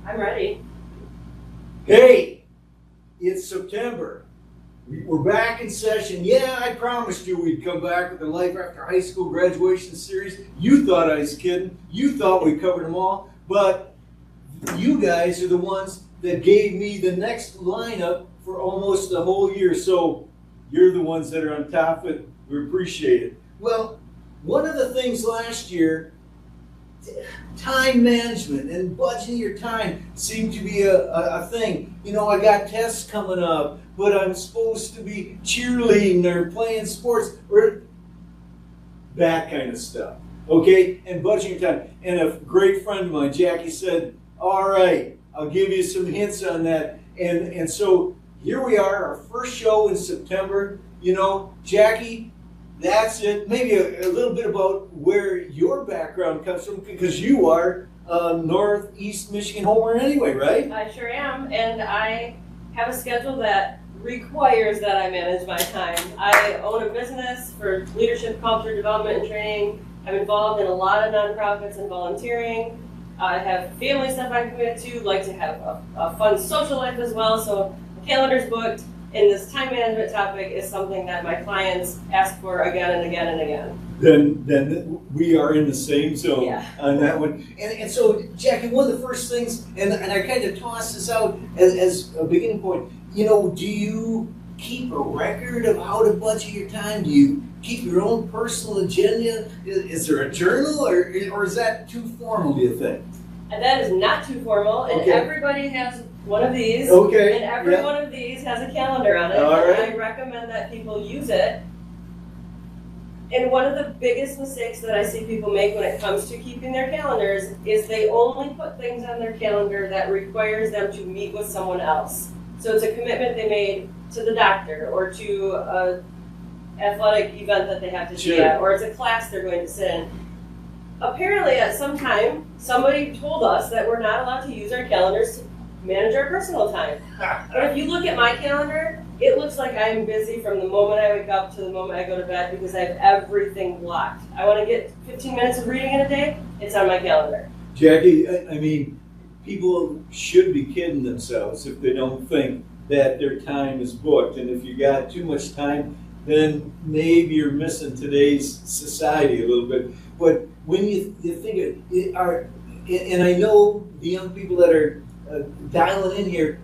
I'm ready. Hey, it's September. We're back in session. Yeah, I promised you we'd come back with the Life After High School graduation series. You thought I was kidding. You thought we covered them all. But you guys are the ones that gave me the next lineup for almost a whole year. So you're the ones that are on top of it. We appreciate it. Well, one of the things last year, time management and budgeting your time seemed to be a thing. You know, I got tests coming up, but I'm supposed to be cheerleading or playing sports or that kind of stuff. Okay? And budgeting your time. And a great friend of mine, Jackie, said, all right, I'll give you some hints on that. And so here we are, our first show in September. You know, Jackie, that's it. Maybe a little bit about where your background comes from, because you are Northeast Michigan homer anyway, right? I sure am, and I have a schedule that requires that I manage my time. I own a business for leadership, culture, development, and training. I'm involved in a lot of nonprofits and volunteering. I have family stuff I'm committed to, like to have a fun social life as well, so the calendar's booked. And this time management topic is something that my clients ask for again and again and again. Then we are in the same zone on that one. And so, Jackie, one of the first things, and I kind of tossed this out as a beginning point, you know, do you keep a record of how to budget your time? Do you keep your own personal agenda? Is there a journal, or is that too formal, do you think? And that is not too formal, and everybody has one of these, and every one of these has a calendar on it, and I recommend that people use it. And one of the biggest mistakes that I see people make when it comes to keeping their calendars is they only put things on their calendar that requires them to meet with someone else. So it's a commitment they made to the doctor, or to an athletic event that they have to be at, or it's a class they're going to sit in. Apparently at some time, somebody told us that we're not allowed to use our calendars to manage our personal time. But if you look at my calendar, it looks like I'm busy from the moment I wake up to the moment I go to bed, because I have everything blocked. I want to get 15 minutes of reading in a day, it's on my calendar. Jackie, I mean, people should be kidding themselves if they don't think that their time is booked. And if you got too much time, then maybe you're missing today's society a little bit. But when you think it, and I know the young people that are dialing in here,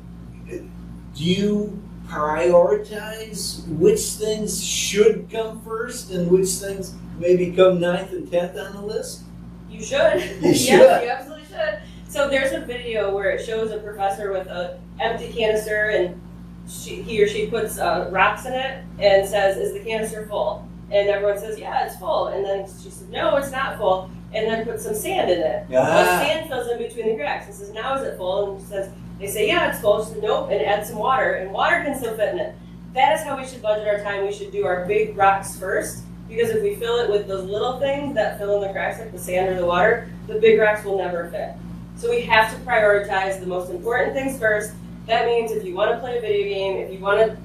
do you prioritize which things should come first and which things maybe come 9th and 10th on the list? You should. You should. Yes, you absolutely should. So there's a video where it shows a professor with an empty canister, and he or she puts rocks in it and says, is the canister full? And everyone says, yeah, it's full. And then she says, no, it's not full. And then put some sand in it. Well, sand fills in between the cracks and says, now is it full? And she says, they say, yeah, it's full. She says, nope, and add some water. And water can still fit in it. That is how we should budget our time. We should do our big rocks first, because if we fill it with those little things that fill in the cracks, like the sand or the water, the big rocks will never fit. So we have to prioritize the most important things first. That means if you want to play a video game, if you want to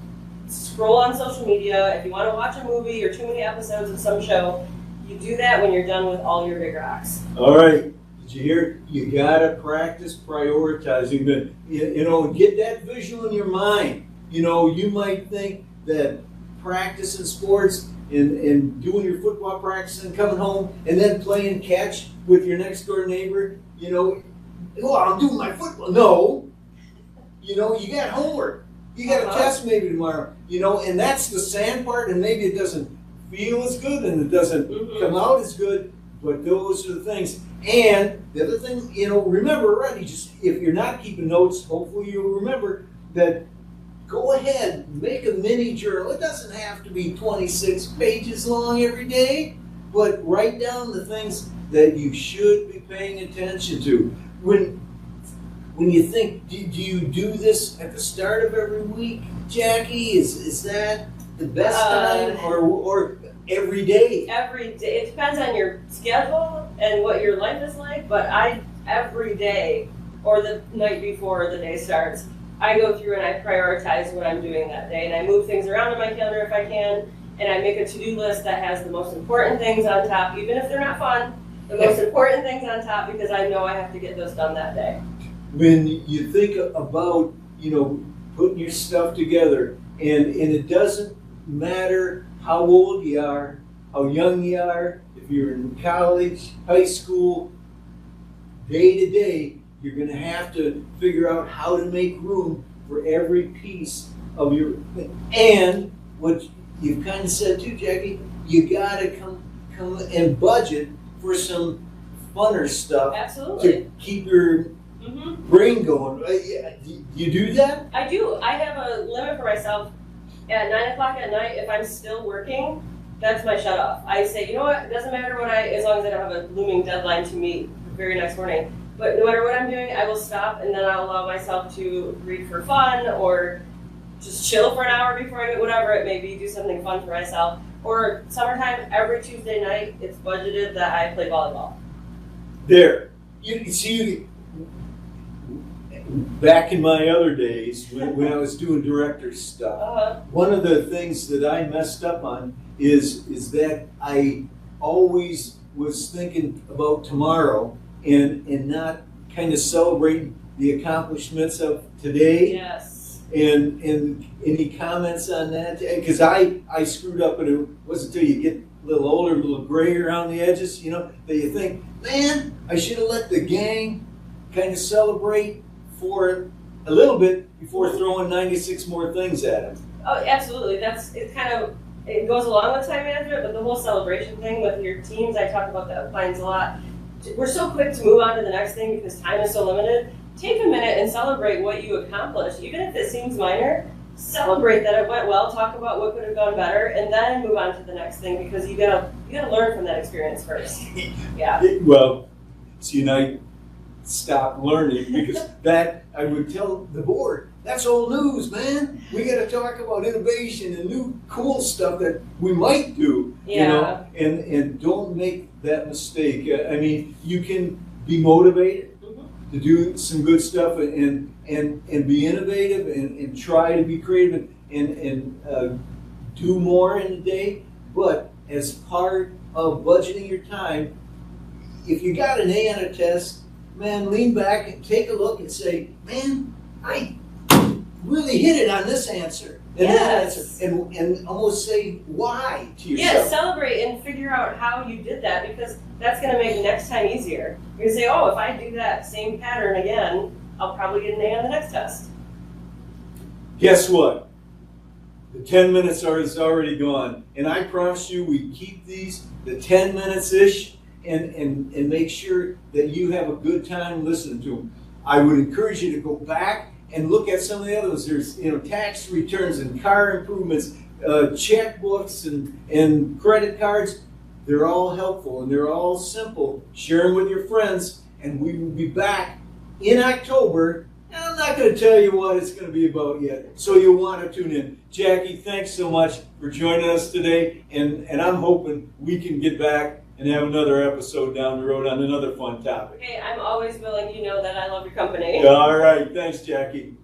scroll on social media, if you want to watch a movie or too many episodes of some show, you do that when you're done with all your big rocks. All right. Did you hear? You got to practice prioritizing. But, you know, get that visual in your mind. You know, you might think that practicing sports and doing your football practice and coming home and then playing catch with your next door neighbor, you know, well, I'm doing my football. No. You know, you got homework. You got a test maybe tomorrow, you know, and that's the sand part, and maybe it doesn't feel as good and it doesn't come out as good, but those are the things. And the other thing, you know, remember already, just if you're not keeping notes, hopefully you'll remember that go ahead, make a mini journal. It doesn't have to be 26 pages long every day, but write down the things that you should be paying attention to. When you think, do you do this at the start of every week, Jackie? Is that the best time, or every day? Every day. It depends on your schedule and what your life is like, but every day, or the night before the day starts, I go through and I prioritize what I'm doing that day, and I move things around in my calendar if I can, and I make a to-do list that has the most important things on top, even if they're not fun, the most important things on top, because I know I have to get those done that day. when you think about, putting your stuff together, and it doesn't matter how old you are, how young you are, if you're in college, high school, day to day, you're going to have to figure out how to make room for every piece of your, and what you've kind of said too, Jackie, you got to come and budget for some funner stuff. Absolutely. To keep your brain going. You do that? I do. I have a limit for myself. At 9 o'clock at night, if I'm still working, that's my shut off. I say, you know what, it doesn't matter as long as I don't have a looming deadline to meet the very next morning. But no matter what I'm doing, I will stop and then I'll allow myself to read for fun or just chill for an hour before I do whatever it may be, do something fun for myself. Or summertime, every Tuesday night, it's budgeted that I play volleyball. There. You see, back in my other days, when I was doing director stuff, one of the things that I messed up on is that I always was thinking about tomorrow and not kind of celebrating the accomplishments of today. Yes. And any comments on that? Because I screwed up, and it wasn't until you get a little older, a little gray around the edges, that you think, man, I should have let the gang kind of celebrate for a little bit before throwing 96 more things at him. Oh, absolutely. It goes along with time management, but the whole celebration thing with your teams, I talk about that clients a lot. We're so quick to move on to the next thing because time is so limited. Take a minute and celebrate what you accomplished. Even if it seems minor, celebrate that it went well, talk about what could have gone better, and then move on to the next thing because you gotta learn from that experience first. Yeah. Well, see, I stopped learning because that I would tell the board, that's old news, man. We got to talk about innovation and new cool stuff that we might do, and don't make that mistake. I mean, you can be motivated to do some good stuff and be innovative and try to be creative and do more in the day. But as part of budgeting your time, if you got an A on a test, man, lean back and take a look and say, man, I really hit it on this answer. And that answer. And almost say why to yourself. Yeah, celebrate and figure out how you did that because that's going to make next time easier. You're going to say, oh, if I do that same pattern again, I'll probably get an A on the next test. Guess what? The 10 minutes is already gone. And I promise you we keep these, the 10 minutes-ish, and make sure that you have a good time listening to them. I would encourage you to go back and look at some of the others. There's tax returns and car improvements, checkbooks and credit cards. They're all helpful and they're all simple. Share them with your friends, and we will be back in October. And I'm not going to tell you what it's going to be about yet, so you'll want to tune in. Jackie, thanks so much for joining us today, and I'm hoping we can get back and have another episode down the road on another fun topic. Hey, I'm always willing. You know that I love your company. All right. Thanks, Jackie.